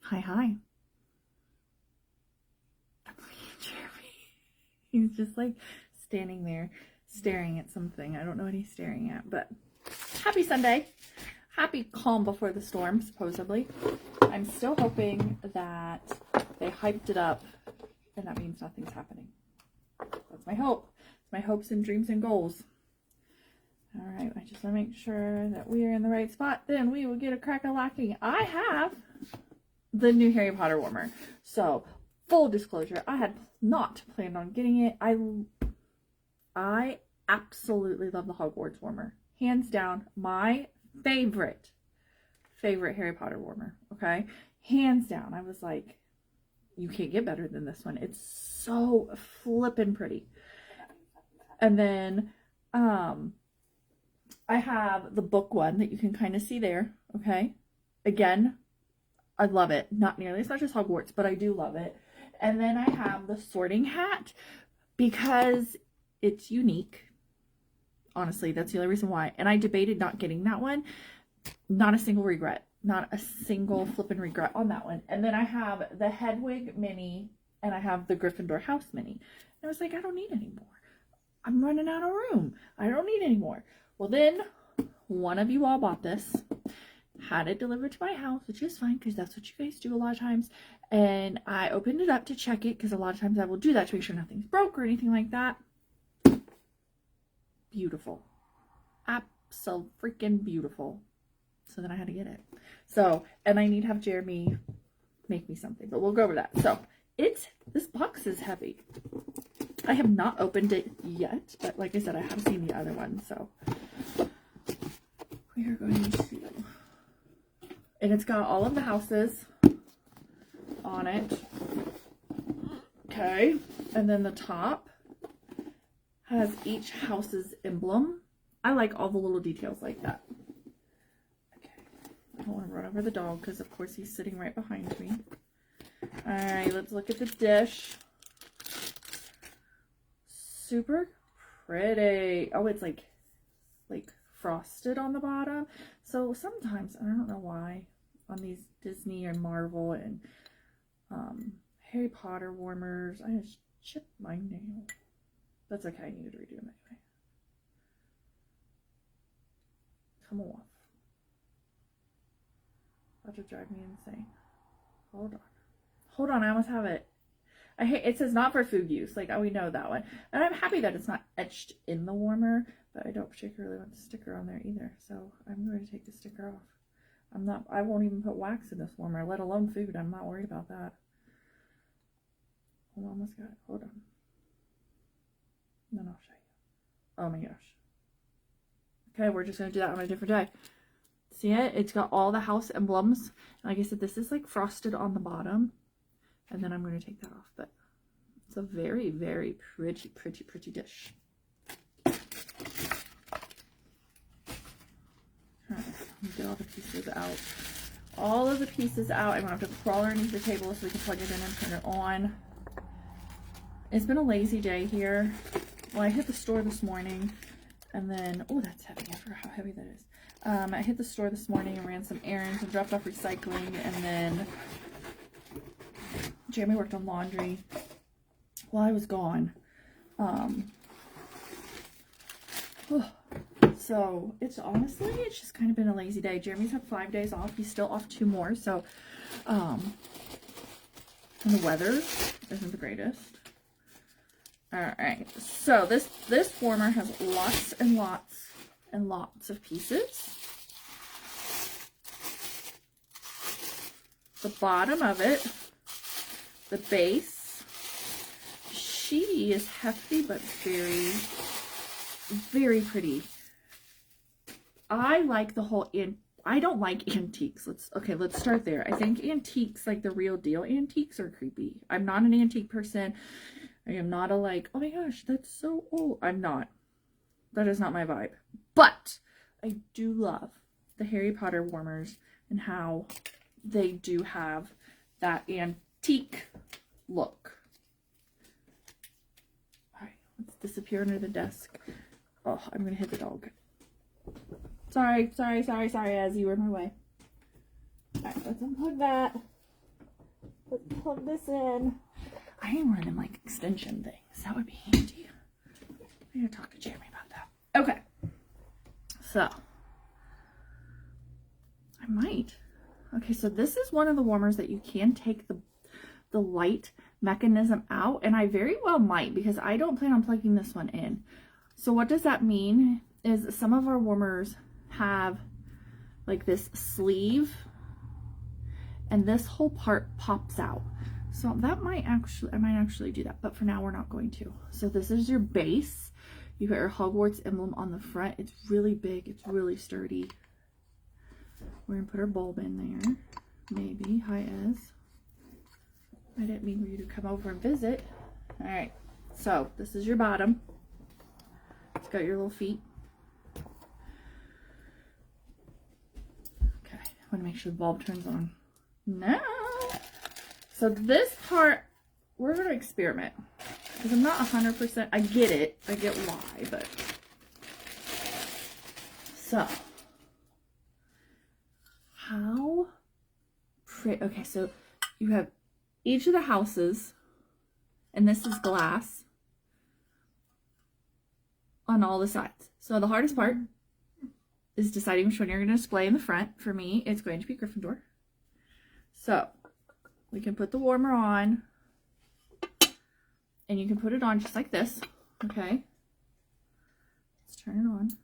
Hi, hi. Jeremy. He's just like standing there staring at something. I don't know what he's staring at, but happy Sunday. Happy calm before the storm, supposedly. I'm still hoping that they hyped it up and that means nothing's happening. That's my hope. It's my hopes and dreams and goals. All right, I just want to make sure that we are in the right spot. Then we will get a crack-a-lacking. I have the new Harry Potter warmer. So, full disclosure, I had not planned on getting it. I absolutely love the Hogwarts warmer. Hands down, my favorite Harry Potter warmer. Okay? Hands down. I was like, you can't get better than this one. It's so flippin' pretty. And then, I have the book one that you can kind of see there, okay? Again, I love it. Not nearly as much as Hogwarts, but I do love it. And then I have the sorting hat because it's unique. Honestly, that's the only reason why. And I debated not getting that one. Not a single regret. Not a single flippin' regret on that one. And then I have the Hedwig mini and I have the Gryffindor house mini. And I was like, I don't need any more. I'm running out of room. I don't need any more. Well, then one of you all bought this, had it delivered to my house, which is fine because that's what you guys do a lot of times. And I opened it up to check it because a lot of times I will do that to make sure nothing's broke or anything like that. Beautiful. Absolutely beautiful. So then I had to get it. So, and I need to have Jeremy make me something, but we'll go over that. So this box is heavy. I have not opened it yet, but like I said, I have seen the other one, so we are going to, and it's got all of the houses on it. Okay, and then the top has each house's emblem. I like all the little details like that. Okay, I don't want to run over the dog because of course he's sitting right behind me. All right, let's look at the dish. Super pretty. Oh, it's like frosted on the bottom. So sometimes, I don't know why, on these Disney and Marvel and Harry Potter warmers, I just chipped my nail. That's okay, I needed to redo them anyway. Come off. About to drive me insane. Hold on. Hold on, I almost have it. I hate, it says not for food use, like, oh, we know that one. And I'm happy that it's not etched in the warmer, but I don't particularly want the sticker on there either. So I'm going to take the sticker off. I won't even put wax in this warmer, let alone food. I'm not worried about that. Hold on, almost got it. Hold on. Then I'll show you. Oh my gosh. Okay, we're just going to do that on a different day. See it? It's got all the house emblems. Like I said, this is like frosted on the bottom. And then I'm going to take that off, but it's a very, very pretty, pretty, pretty dish. All right, let me get all the pieces out. All of the pieces out. I'm going to have to crawl underneath the table so we can plug it in and turn it on. It's been a lazy day here. Well, I hit the store this morning and then, oh, that's heavy. I forgot how heavy that is. I hit the store this morning and ran some errands and dropped off recycling, and then Jeremy worked on laundry while I was gone. So it's honestly, it's just kind of been a lazy day. Jeremy's had 5 days off. He's still off 2 more. So, and the weather isn't the greatest. All right. So this warmer has lots and lots and lots of pieces. The bottom of it, the base, she is hefty but very, very pretty. I like the whole, I don't like antiques. Let's start there. I think antiques, like the real deal antiques, are creepy. I'm not an antique person. I am not a like, oh my gosh, that's so old. I'm not. That is not my vibe. But I do love the Harry Potter warmers and how they do have that antique look. All right, let's disappear under the desk. Oh, I'm going to hit the dog. Sorry, as you were in my way. All right, let's unplug that. let's plug this in. I need one of them like extension things. That would be handy. I need to talk to Jeremy about that. Okay. So I might. Okay, so this is one of the warmers that you can take the light mechanism out, and I very well might, because I don't plan on plugging this one in. So what does that mean is some of our warmers have like this sleeve, and this whole part pops out. So that might actually, I might actually do that, but for now we're not going to. So this is your base. You got your Hogwarts emblem on the front. It's really big, it's really sturdy. We're gonna put our bulb in there, maybe. Hi, Ez. I didn't mean for you to come over and visit. All right, so this is your bottom. It's got your little feet. Okay, I want to make sure the bulb turns on. No. So this part, we're gonna experiment, because I'm not 100%. I get it. I get why, but so. How pretty. Okay, so you have each of the houses, and this is glass on all the sides. So the hardest part is deciding which one you're going to display in the front. For me, it's going to be Gryffindor. So we can put the warmer on, and you can put it on just like this. Okay, let's turn it on.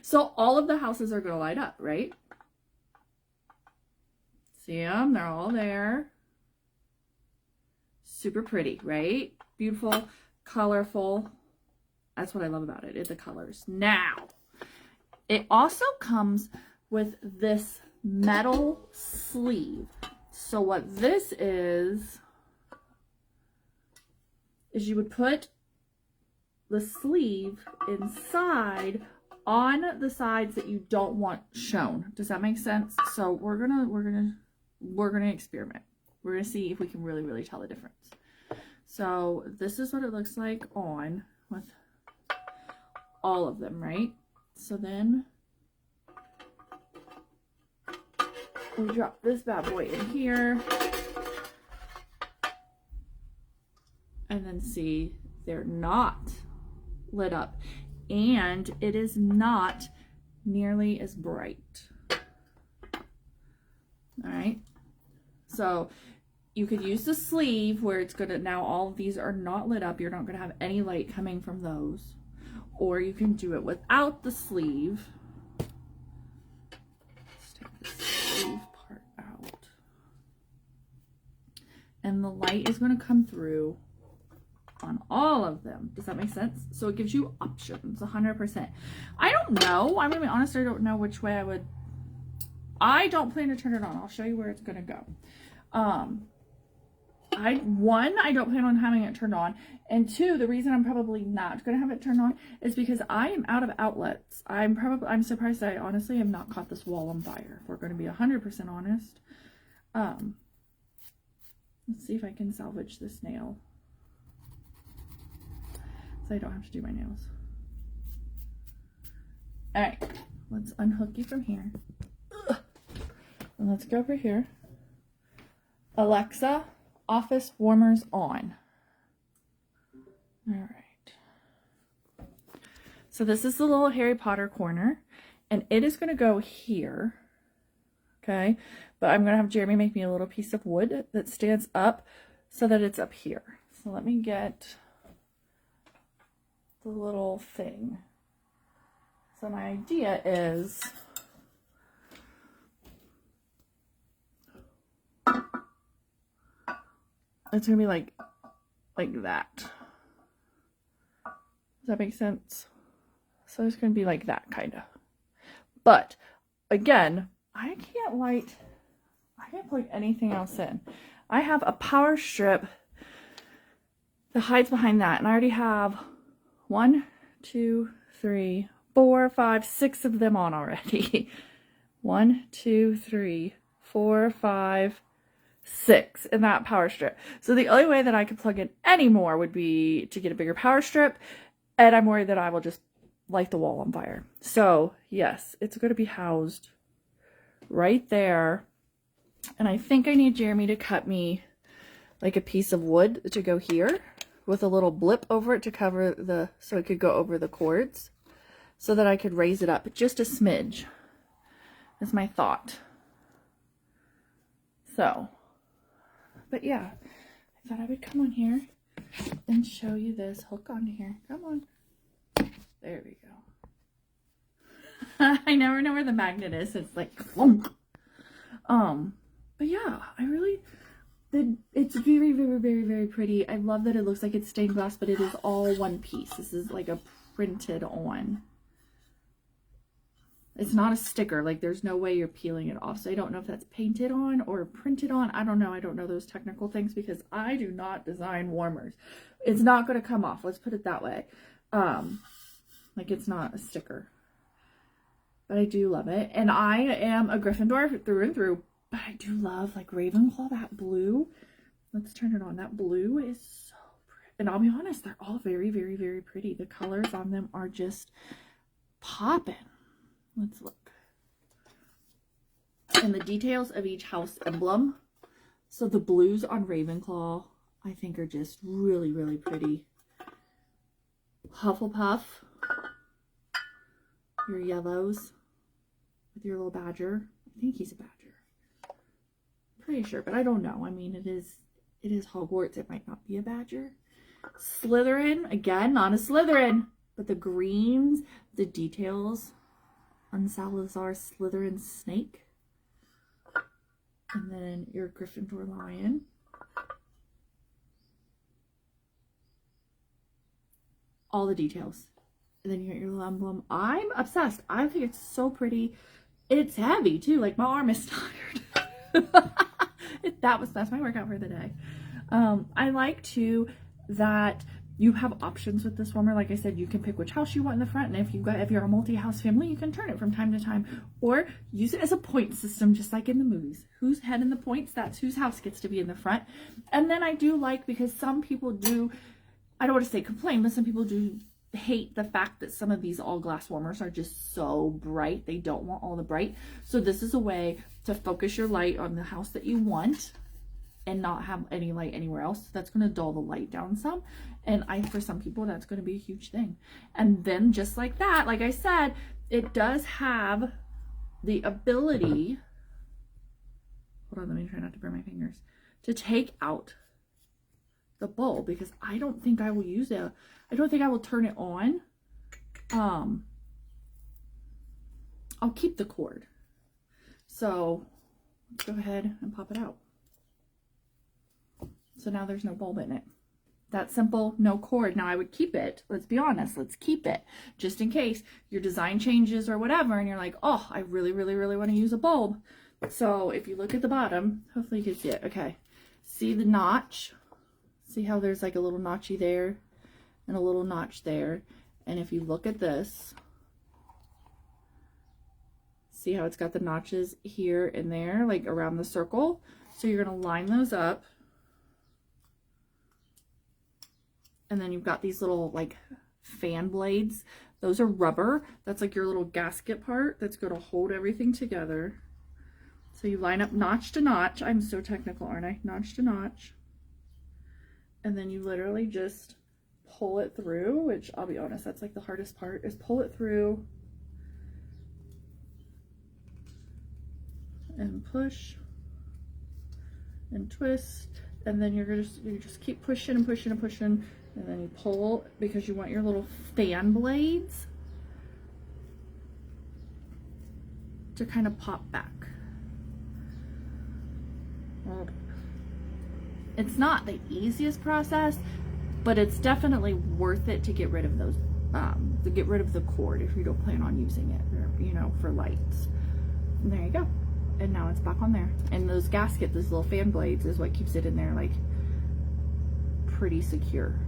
So all of the houses are going to light up, right? See them? They're all there. Super pretty, right? Beautiful, colorful. That's what I love about it, is the colors. Now, it also comes with this metal sleeve. So what this is you would put the sleeve inside on the sides that you don't want shown. Does that make sense? So we're gonna experiment. We're gonna see if we can really tell the difference. So this is what it looks like on with all of them, right? So then we drop this bad boy in here, and then see, they're not lit up, and it is not nearly as bright. All right, so you could use the sleeve where it's gonna, now all of these are not lit up, you're not gonna have any light coming from those, or you can do it without the sleeve. Let's take the sleeve part out, and the light is going to come through on all of them. Does that make sense? So it gives you options 100%. I don't know, I'm gonna be honest, I don't know which way I don't plan to turn it on. I'll show you where it's gonna go. I don't plan on having it turned on, and two, the reason I'm probably not gonna have it turned on is because I am out of outlets. I'm surprised that I honestly have not caught this wall on fire, if we're gonna be 100% honest. Let's see if I can salvage this nail, so I don't have to do my nails. All right, let's unhook you from here. And let's go over here. Alexa, office warmers on. All right. So this is the little Harry Potter corner, and it is going to go here. Okay, but I'm going to have Jeremy make me a little piece of wood that stands up so that it's up here. So let me get the little thing. So my idea is it's gonna be like that. Does that make sense? So it's gonna be like that, kind of. But again, I can't plug anything else in. I have a power strip that hides behind that, and I already have 1, 2, 3, 4, 5, 6 of them on already. 1, 2, 3, 4, 5, 6 in that power strip. So the only way that I could plug in any more would be to get a bigger power strip, and I'm worried that I will just light the wall on fire. So yes, it's going to be housed right there And I think I need Jeremy to cut me like a piece of wood to go here with a little blip over it to cover the, so it could go over the cords so that I could raise it up just a smidge is my thought. So, but yeah, I thought I would come on here and show you this. Hook onto here. Come on. There we go. I never know where the magnet is. It's like clunk. But yeah, I really, it's very, very, very, very pretty. I love that it looks like it's stained glass, but it is all one piece. This is like a printed on. It's not a sticker. Like there's no way you're peeling it off. So I don't know if that's painted on or printed on. I don't know. I don't know those technical things because I do not design warmers. It's not going to come off. Let's put it that way. Like it's not a sticker. But I do love it. And I am a Gryffindor through and through. But I do love like Ravenclaw, that blue. Let's turn it on. That blue is so pretty. And I'll be honest, they're all very, very, very pretty. The colors on them are just popping. Let's look. And the details of each house emblem. So the blues on Ravenclaw, I think are just really, really pretty. Hufflepuff. Your yellows with your little badger. I think he's a badger. Pretty sure, but I don't know. I mean, it is Hogwarts. It might not be a badger. Slytherin, again, not a Slytherin, but the greens, the details on Salazar Slytherin snake. And then your Gryffindor lion. All the details. And then you got your little emblem. I'm obsessed. I think it's so pretty. It's heavy too. Like my arm is tired. That's my workout for the day. I like too that you have options with this warmer. Like I said, you can pick which house you want in the front, and if you're a multi-house family, you can turn it from time to time, or use it as a point system, just like in the movies. Who's head in the points, that's whose house gets to be in the front. And then I do like, because some people do, I don't want to say complain, but some people do hate the fact that some of these all glass warmers are just so bright. They don't want all the bright. So this is a way to focus your light on the house that you want and not have any light anywhere else. That's going to dull the light down some. And for some people, that's going to be a huge thing. And then just like that, like I said, it does have the ability, hold on, let me try not to burn my fingers, to take out the bulb, because I don't think I will use it. I don't think I will turn it on. I'll keep the cord. So let's go ahead and pop it out. So now there's no bulb in it. That simple, no cord. Now I would keep it. Let's be honest. Let's keep it just in case your design changes or whatever. And you're like, oh, I really, really, really want to use a bulb. So if you look at the bottom, hopefully you can see it. Okay. See the notch? See how there's like a little notchy there and a little notch there. And if you look at this, see how it's got the notches here and there, like around the circle. So you're going to line those up. And then you've got these little like fan blades. Those are rubber. That's like your little gasket part that's going to hold everything together. So you line up notch to notch. I'm so technical, aren't I? Notch to notch. And then you literally just pull it through, which I'll be honest, that's like the hardest part, is pull it through and push and twist. And then you just keep pushing and pushing and pushing. And then you pull, because you want your little fan blades to kind of pop back. It's not the easiest process, but it's definitely worth it to get rid of those, to get rid of the cord if you don't plan on using it, or, you know, for lights. And there you go. And now it's back on there. And those gaskets, those little fan blades, is what keeps it in there, like, pretty secure.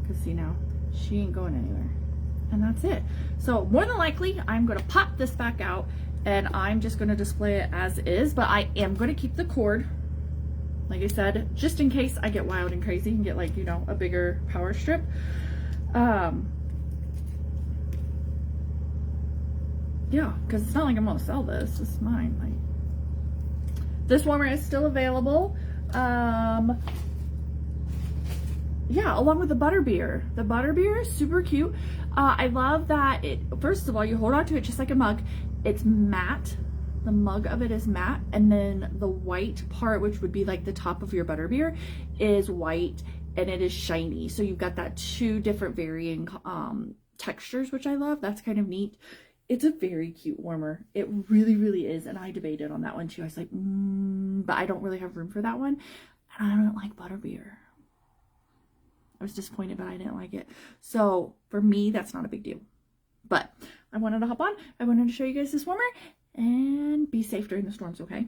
Because see, now she ain't going anywhere. And that's it. So more than likely, I'm going to pop this back out and I'm just going to display it as is, but I am going to keep the cord, like I said, just in case I get wild and crazy and get, like, you know, a bigger power strip. yeah, because it's not like I'm gonna sell this. It's mine. Like, this warmer is still available. Yeah, along with the butterbeer. The butterbeer is super cute. I love that it, first of all, you hold on to it just like a mug. It's matte. The mug of it is matte, and then the white part, which would be like the top of your butterbeer, is white and it is shiny. So you've got that two different varying textures, which I love. That's kind of neat. It's a very cute warmer. It really, really is. And I debated on that one too. I was like, but I don't really have room for that one. And I don't like butterbeer. I was disappointed, but I didn't like it. So for me, that's not a big deal. But I wanted to hop on. I wanted to show you guys this warmer, and be safe during the storms, okay?